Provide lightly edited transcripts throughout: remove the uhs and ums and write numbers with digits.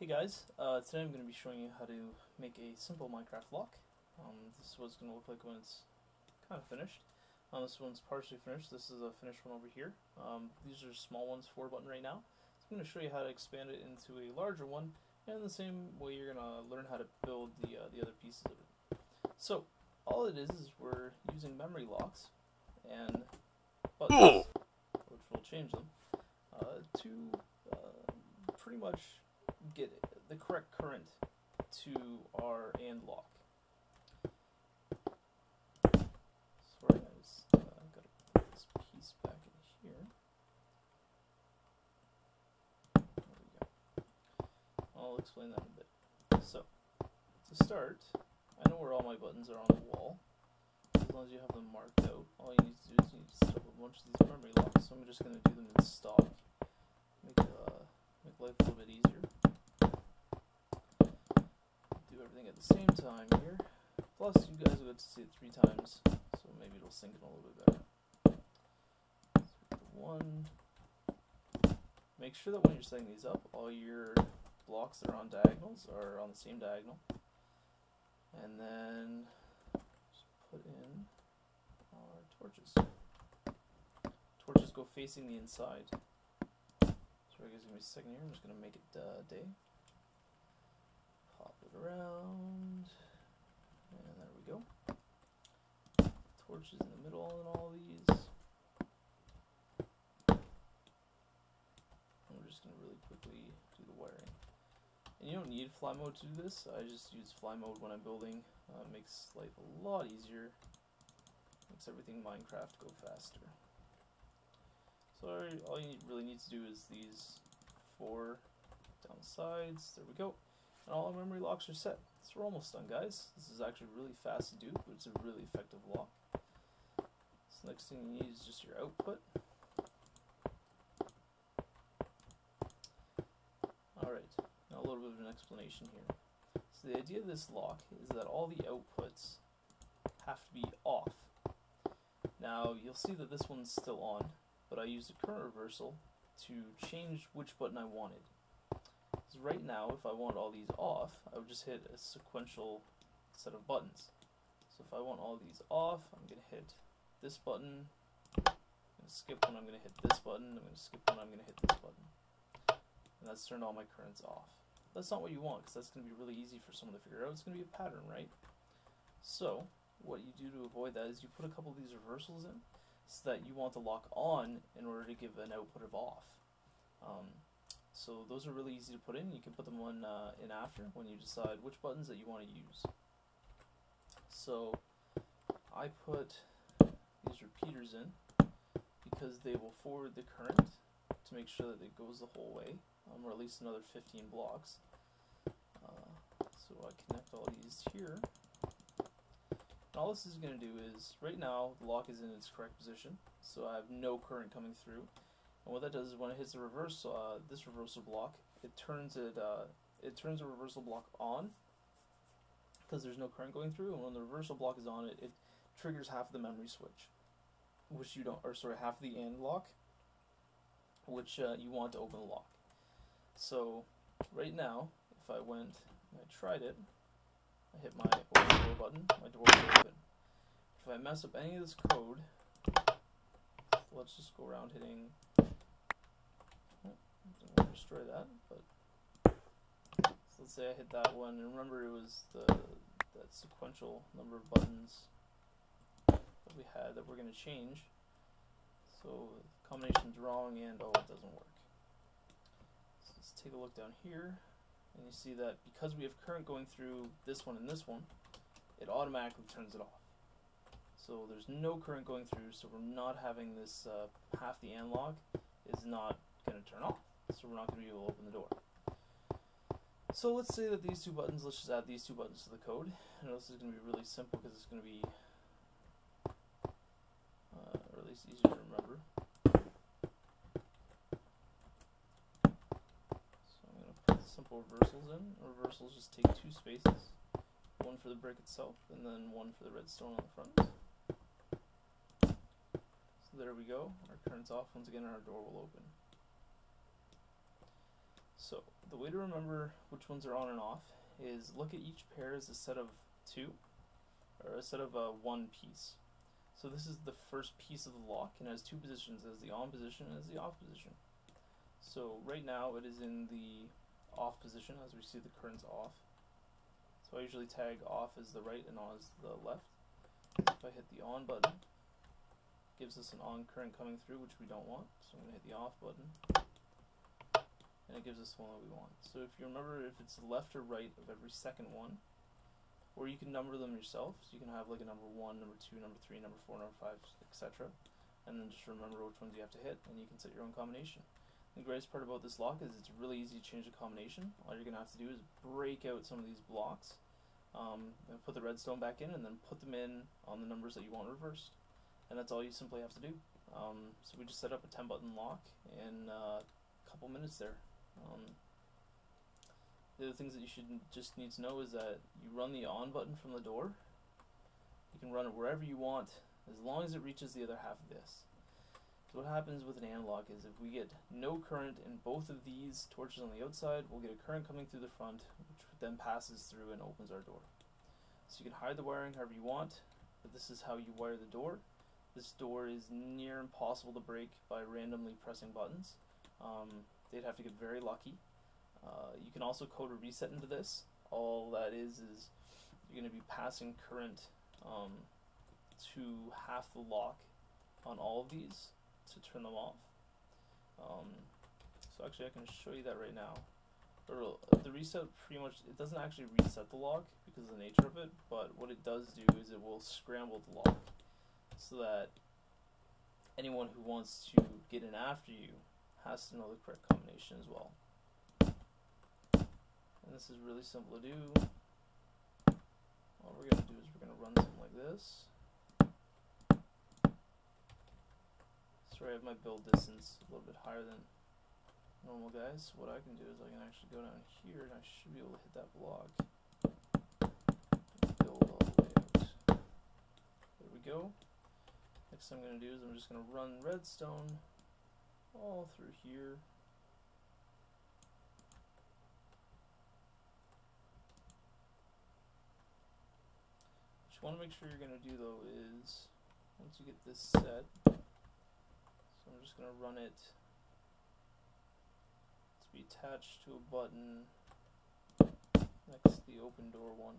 Hey guys, today I'm going to be showing you how to make a simple Minecraft lock. This is what it's going to look like when it's kind of finished. This one's partially finished. This is a finished one over here. These are small ones, 4-button right now. So I'm going to show you how to expand it into a larger one, and the same way you're going to learn how to build the other pieces of it. So all it is we're using memory locks and buttons, which will change them, to pretty much get the correct current to our AND lock. Sorry, I just got to put this piece back in here. There we go. I'll explain that in a bit. So, to start, I know where all my buttons are on the wall. So as long as you have them marked out, all you need to do is you need to set up a bunch of these memory locks. So I'm just going to do them in stock. Make life a little bit easier. Do everything at the same time here. Plus, you guys will get to see it 3 times, so maybe it'll sink in a little bit better. So one. Make sure that when you're setting these up, all your blocks that are on diagonals are on the same diagonal. And then just put in our torches. Torches go facing the inside. So it gives me a second here. I'm just going to make it day. Pop it around. And there we go. Torches in the middle in all these. And we're just going to really quickly do the wiring. And you don't need fly mode to do this. I just use fly mode when I'm building. Makes life a lot easier. Makes everything Minecraft go faster. So all you really need to do is these 4 down the sides. There we go. And all our memory locks are set. So we're almost done, guys. This is actually really fast to do, but it's a really effective lock. So next thing you need is just your output. Alright, now a little bit of an explanation here. So the idea of this lock is that all the outputs have to be off. Now you'll see that this one's still on, but I used a current reversal to change which button I wanted. So right now, if I want all these off, I would just hit a sequential set of buttons. So if I want all these off, I'm going to hit this button, I'm going to skip when I'm going to hit this button, I'm going to skip when I'm going to hit this button. And that's turned all my currents off. That's not what you want, because that's going to be really easy for someone to figure out. It's going to be a pattern, right? So what you do to avoid that is you put a couple of these reversals in, so that you want the lock on in order to give an output of off. So those are really easy to put in. You can put them in after when you decide which buttons that you want to use. So I put these repeaters in because they will forward the current to make sure that it goes the whole way, or at least another 15 blocks. So I connect all these here. All this is going to do is, right now, the lock is in its correct position, so I have no current coming through. And what that does is when it hits the reverse, this reversal block, it turns the reversal block on, because there's no current going through. And when the reversal block is on, it triggers half the memory switch, which you don't, or sorry, half the AND lock, which you want to open the lock. So right now, if I went and I tried it, I hit my open door button, my door will open. If I mess up any of this code, let's just go around hitting, didn't want to destroy that, but so let's say I hit that one, and remember it was that sequential number of buttons that we had that we're going to change. So the combination's wrong and oh, it doesn't work. So let's take a look down here. And you see that because we have current going through this one and this one, it automatically turns it off. So there's no current going through, so we're not having this half the AND lock is not going to turn off. So we're not going to be able to open the door. So let's say that these 2 buttons, let's just add these 2 buttons to the code. And this is going to be really simple because it's going to be, or at least easier to remember. Simple reversals in. Reversals just take 2 spaces, one for the brick itself and then one for the redstone on the front. So there we go, our current's off once again and our door will open. So the way to remember which ones are on and off is look at each pair as a set of two, or a set of one piece. So this is the first piece of the lock and has two positions, as the on position and as the off position. So right now it is in the off position, as we see the current's off. So I usually tag off as the right and on as the left. If I hit the on button, it gives us an on current coming through, which we don't want. So I'm going to hit the off button, and it gives us the one that we want. So if you remember, if it's left or right of every second one, or you can number them yourself, so you can have like a number 1, number 2, number 3, number 4, number 5, etc. And then just remember which ones you have to hit, and you can set your own combination. The greatest part about this lock is it's really easy to change the combination. All you're going to have to do is break out some of these blocks, and put the redstone back in, and then put them in on the numbers that you want reversed. And that's all you simply have to do. So we just set up a 10-button lock in a couple minutes there. The other things that you should just need to know is that you run the on button from the door. You can run it wherever you want, as long as it reaches the other half of this. So what happens with an analog is if we get no current in both of these torches on the outside, we'll get a current coming through the front, which then passes through and opens our door. So you can hide the wiring however you want, but this is how you wire the door. This door is near impossible to break by randomly pressing buttons. They'd have to get very lucky. You can also code a reset into this. All that is you're going to be passing current to half the lock on all of these to turn them off. So actually I can show you that right now. The reset pretty much, it doesn't actually reset the lock because of the nature of it, but what it does do is it will scramble the lock so that anyone who wants to get in after you has to know the correct combination as well. And this is really simple to do. All we're going to do is we're going to run something like this. Sorry, I have my build distance a little bit higher than normal, guys. What I can do is I can actually go down here and I should be able to hit that block. Build all the way out. There we go. Next thing I'm going to do is I'm just going to run redstone all through here. What you want to make sure you're going to do though is, once you get this set, so I'm just going to run it to be attached to a button next to the open door one.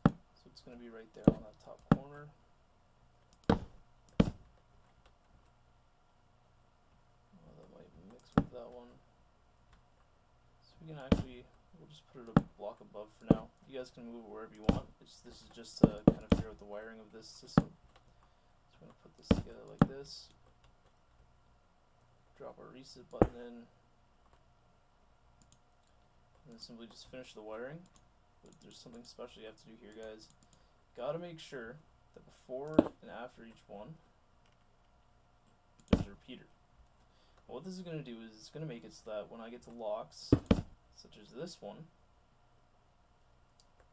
So it's going to be right there on that top corner. Oh, that might mix with that one. So we can actually, we'll just put it a block above for now. You guys can move it wherever you want. This is just to kind of figure out the wiring of this system. So we're going to put this together like this. Drop our reset button in. And then simply just finish the wiring. But there's something special you have to do here, guys. Gotta make sure that before and after each one, there's a repeater. What this is going to do is it's going to make it so that when I get to locks, such as this one,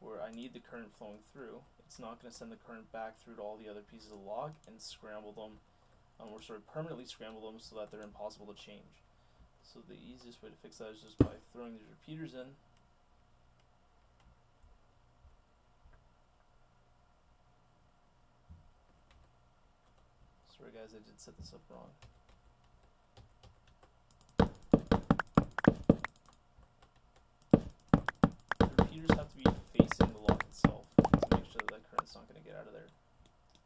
where I need the current flowing through, it's not going to send the current back through to all the other pieces of the lock and scramble them, or sort of permanently scramble them so that they're impossible to change. So the easiest way to fix that is just by throwing these repeaters in. Sorry guys, I did set this up wrong. Repeaters have to be facing the lock itself to make sure that current's not going to get out of there.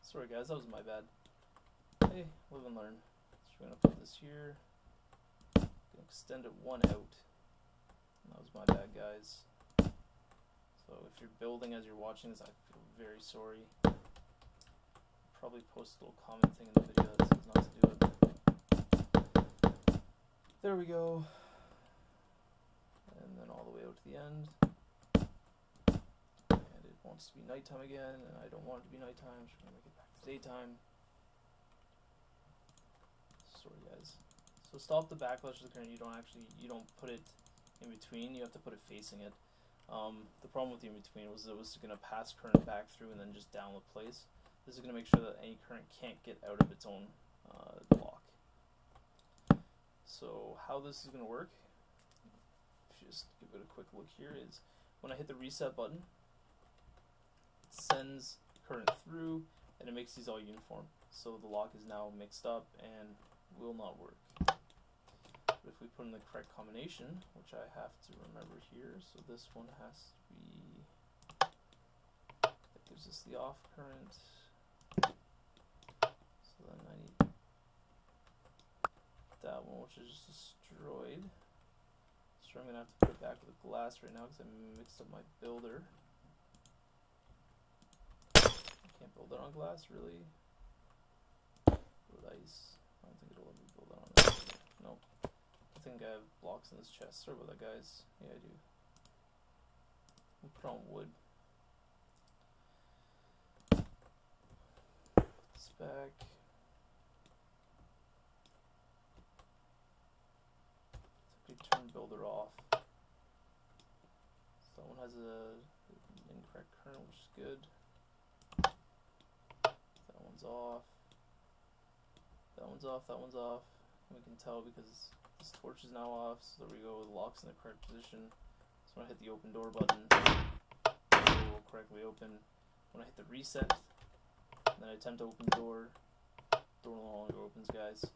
Sorry guys, that was my bad. Hey, live and learn. So we're going to put this here, extend it one out. And that was my bad, guys. So if you're building as you're watching this, I feel very sorry. Probably post a little comment thing in the video that says not to do it. There we go. And then all the way out to the end. And it wants to be nighttime again, and I don't want it to be nighttime, so we're going to make it back to daytime. Sorry guys. So stop the backlash of the current. You don't put it in between, you have to put it facing it. The problem with the in-between was it was going to pass current back through and then just download place. This is going to make sure that any current can't get out of its own block. So how this is going to work just give it a quick look here, is when I hit the reset button, it sends current through and it makes these all uniform. So the lock is now mixed up and will not work. But if we put in the correct combination, which I have to remember here, so this one has to be, that gives us the off current. So then I need that one, which is destroyed. So I'm going to have to put it back with glass right now because I mixed up my builder. I can't build it on glass, really. With ice. I don't think it'll let me build it on ice. Nope. I think I have blocks in this chest. Sorry about that, guys. Yeah, I do. We'll put on wood. Put this back. Turn builder off. So that one has a incorrect current, which is good. That one's off. That one's off. That one's off. And we can tell because this torch is now off. So there we go. The lock's in the correct position. So when I hit the open door button, it will correctly open. When I hit the reset, and then I attempt to open the door, door no longer opens, guys.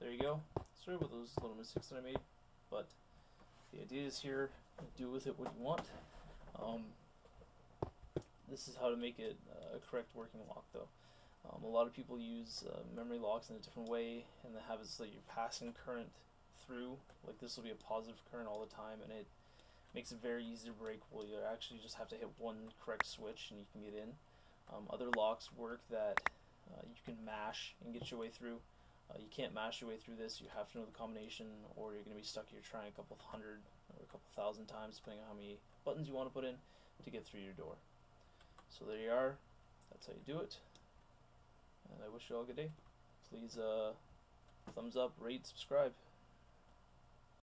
There you go. Sorry about those little mistakes that I made, but the idea is here. Do with it what you want. This is how to make it a correct working lock, though. A lot of people use memory locks in a different way, and they have it so that you're passing current through. Like this will be a positive current all the time, and it makes it very easy to break. Well, you actually just have to hit one correct switch, and you can get in. Other locks work that you can mash and get your way through. You can't mash your way through this. You have to know the combination, or you're going to be stuck here trying a couple hundred or a couple thousand times, depending on how many buttons you want to put in to get through your door. So there you are. That's how you do it. And I wish you all a good day. Please thumbs up, rate, subscribe.